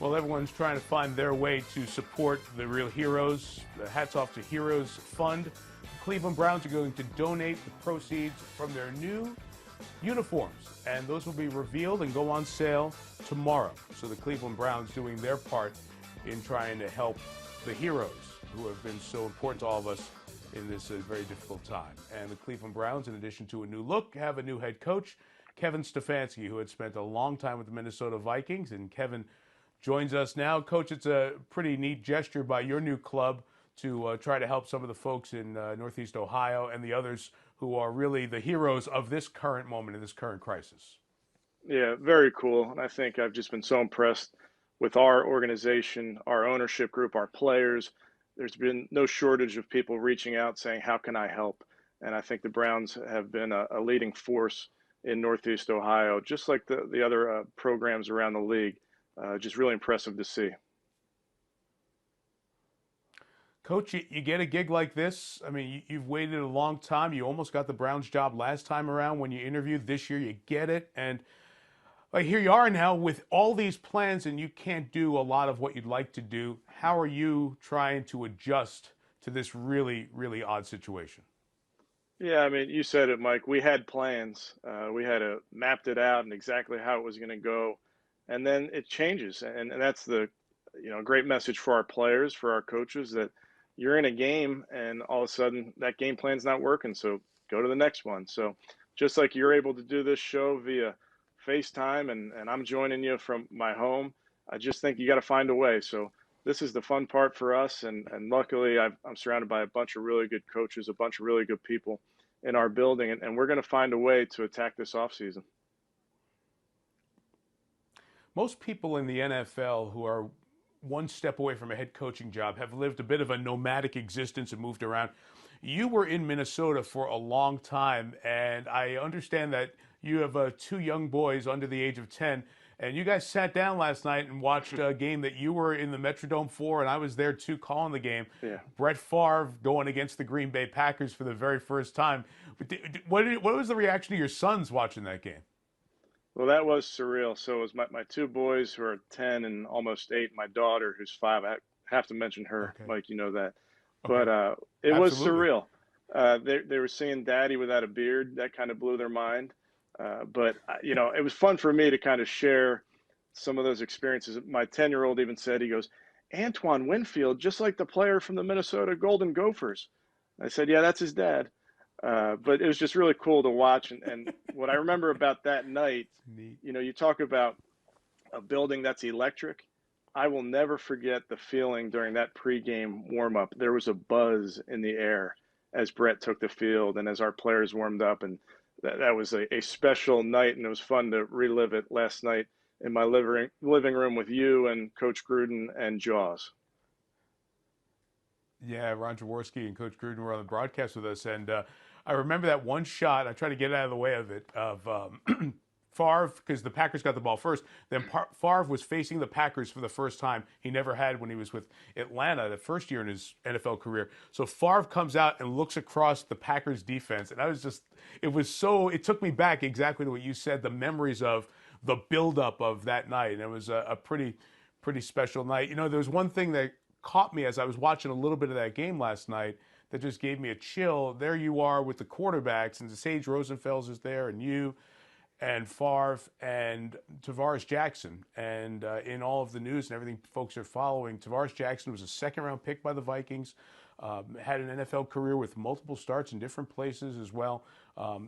Well, everyone's trying to find their way to support the real heroes. Hats off to Heroes Fund. The Cleveland Browns are going to donate the proceeds from their new uniforms, and those will be revealed and go on sale tomorrow. So the Cleveland Browns doing their part in trying to help the heroes who have been so important to all of us in this very difficult time. And the Cleveland Browns, in addition to a new look, have a new head coach, Kevin Stefanski, who had spent a long time with the Minnesota Vikings. And Kevin joins us now. Coach, it's a pretty neat gesture by your new club to try to help some of the folks in Northeast Ohio and the others who are really the heroes of this current moment, in this current crisis. Yeah, very cool. And I think I've just been so impressed with our organization, our ownership group, our players. There's been no shortage of people reaching out saying, how can I help? And I think the Browns have been a leading force in Northeast Ohio, just like the other programs around the league. Just really impressive to see. Coach, you get a gig like this. I mean, you've waited a long time. You almost got the Browns job last time around when you interviewed. This year you get it. And here you are now with all these plans, and you can't do a lot of what you'd like to do. How are you trying to adjust to this really, really odd situation? Yeah, I mean, you said it, Mike. We had plans. We had mapped it out and exactly how it was going to go. And then it changes. And that's the great message for our players, for our coaches, that you're in a game and all of a sudden that game plan's not working. So go to the next one. So just like you're able to do this show via FaceTime and I'm joining you from my home, I just think you got to find a way. So this is the fun part for us. And luckily I'm surrounded by a bunch of really good coaches, a bunch of really good people in our building. And we're going to find a way to attack this offseason. Most people in the NFL who are one step away from a head coaching job have lived a bit of a nomadic existence and moved around. You were in Minnesota for a long time, and I understand that you have two young boys under the age of 10, and you guys sat down last night and watched a game that you were in the Metrodome for, and I was there too calling the game. Yeah. Brett Favre going against the Green Bay Packers for the very first time. What was the reaction of your sons watching that game? Well, that was surreal. So it was my two boys who are 10 and almost 8, my daughter who's 5. I have to mention her, Okay. Mike, you know that. Okay. But it was Absolutely. surreal. They were seeing Daddy without a beard. That kind of blew their mind. But it was fun for me to kind of share some of those experiences. My 10-year-old even said, he goes, Antoine Winfield, just like the player from the Minnesota Golden Gophers. I said, yeah, that's his dad. But it was just really cool to watch. And what I remember about that night, you talk about a building that's electric. I will never forget the feeling during that pregame warm-up. There was a buzz in the air as Brett took the field and as our players warmed up. And that was a special night, and it was fun to relive it last night in my living room with you and Coach Gruden and Jaws. Yeah, Ron Jaworski and Coach Gruden were on the broadcast with us, and I remember that one shot. I tried to get out of the way of it, of Favre, because the Packers got the ball first. Then Favre was facing the Packers for the first time. He never had when he was with Atlanta the first year in his NFL career. So Favre comes out and looks across the Packers defense, and it took me back exactly to what you said, the memories of the buildup of that night. And it was a pretty special night. There was one thing that caught me as I was watching a little bit of that game last night that just gave me a chill. There you are with the quarterbacks, and Sage Rosenfels is there, and you, and Favre, and Tavares Jackson. And in all of the news and everything folks are following, Tavares Jackson was a second-round pick by the Vikings, had an NFL career with multiple starts in different places as well,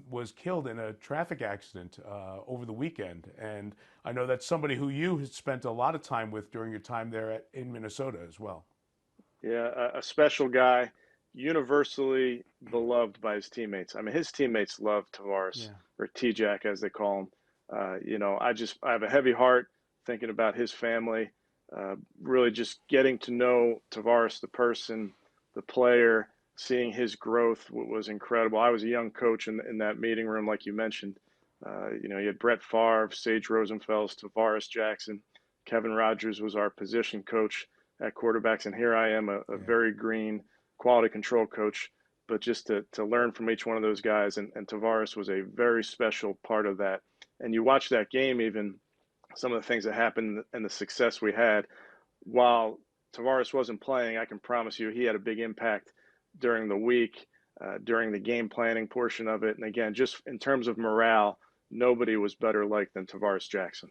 was killed in a traffic accident over the weekend. And I know that's somebody who you had spent a lot of time with during your time there in Minnesota as well. Yeah, a special guy, universally beloved by his teammates. I mean, his teammates love Tavares, or T-Jack as they call him. I have a heavy heart thinking about his family, really just getting to know Tavares, the person, the player, seeing his growth was incredible. I was a young coach in that meeting room, like you mentioned. You had Brett Favre, Sage Rosenfels, Tavares Jackson, Kevin Rogers was our position coach at quarterbacks, and here I am, a very green quality control coach. But just to learn from each one of those guys, and Tavares was a very special part of that. And you watch that game even, some of the things that happened and the success we had. While Tavares wasn't playing, I can promise you he had a big impact during the week, during the game planning portion of it. And again, just in terms of morale, nobody was better liked than Tavares Jackson.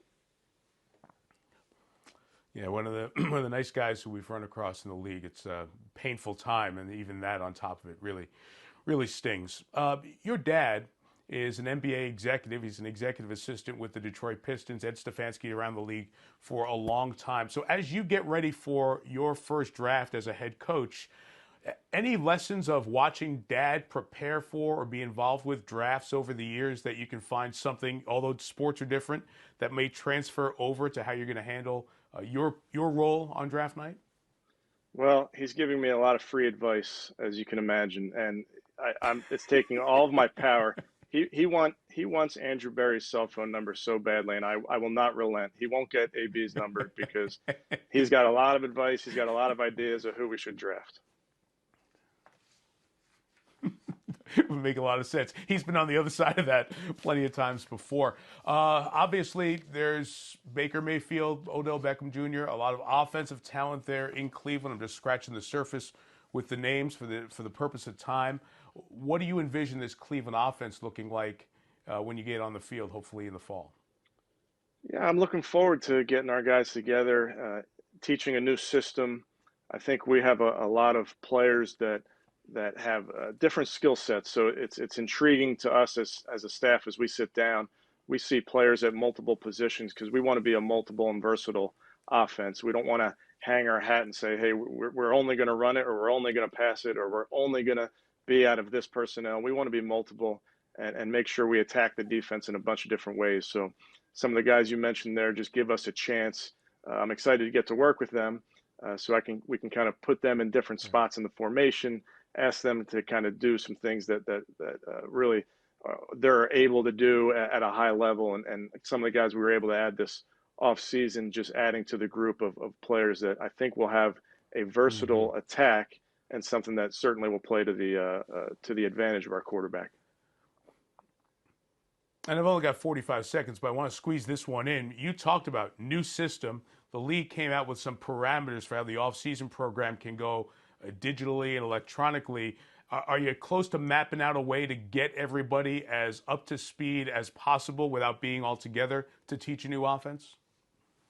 Yeah, one of the nice guys who we've run across in the league. It's a painful time, and even that on top of it really stings. Your dad is an NBA executive. He's an executive assistant with the Detroit Pistons, Ed Stefanski, around the league for a long time. So as you get ready for your first draft as a head coach, any lessons of watching Dad prepare for or be involved with drafts over the years that you can find something, although sports are different, that may transfer over to how you're going to handle your role on draft night? Well, he's giving me a lot of free advice, as you can imagine, and it's taking all of my power. He wants Andrew Berry's cell phone number so badly, and I will not relent. He won't get AB's number because he's got a lot of advice. He's got a lot of ideas of who we should draft. It would make a lot of sense. He's been on the other side of that plenty of times before. Obviously, there's Baker Mayfield, Odell Beckham Jr., a lot of offensive talent there in Cleveland. I'm just scratching the surface with the names for the purpose of time. What do you envision this Cleveland offense looking like when you get on the field, hopefully in the fall? Yeah, I'm looking forward to getting our guys together, teaching a new system. I think we have a lot of players that have different skill sets. So it's intriguing to us as a staff as we sit down. We see players at multiple positions because we want to be a multiple and versatile offense. We don't want to hang our hat and say, hey, we're only going to run it, or we're only going to pass it, or we're only going to be out of this personnel. We want to be multiple and make sure we attack the defense in a bunch of different ways. So some of the guys you mentioned there just give us a chance. I'm excited to get to work with them so we can kind of put them in different spots in the formation, ask them to kind of do some things that really they're able to do at a high level. And some of the guys we were able to add this offseason, just adding to the group of players that I think will have a versatile attack and something that certainly will play to the advantage of our quarterback. And I've only got 45 seconds, but I want to squeeze this one in. You talked about new system. The league came out with some parameters for how the offseason program can go digitally and electronically. Are you close to mapping out a way to get everybody as up to speed as possible without being all together to teach a new offense?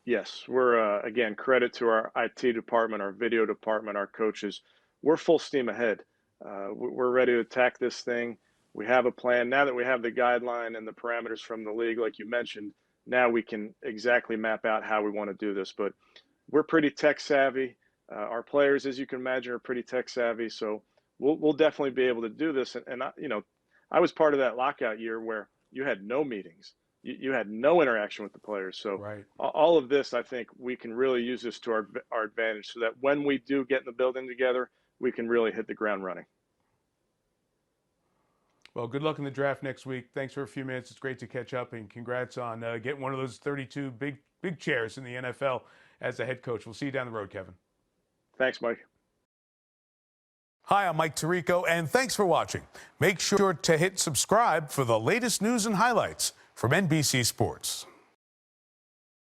Yes, we're, again, credit to our IT department, our video department, our coaches. We're full steam ahead. We're ready to attack this thing. We have a plan. Now that we have the guideline and the parameters from the league, like you mentioned, now we can exactly map out how we want to do this. But we're pretty tech savvy. Our players, as you can imagine, are pretty tech savvy. So we'll definitely be able to do this. And I was part of that lockout year where you had no meetings. You had no interaction with the players. So right. All of this, I think we can really use this to our advantage so that when we do get in the building together, we can really hit the ground running. Well, good luck in the draft next week. Thanks for a few minutes. It's great to catch up, and congrats on getting one of those 32 big chairs in the NFL as a head coach. We'll see you down the road, Kevin. Thanks, Mike. Hi, I'm Mike Tirico, and thanks for watching. Make sure to hit subscribe for the latest news and highlights from NBC Sports.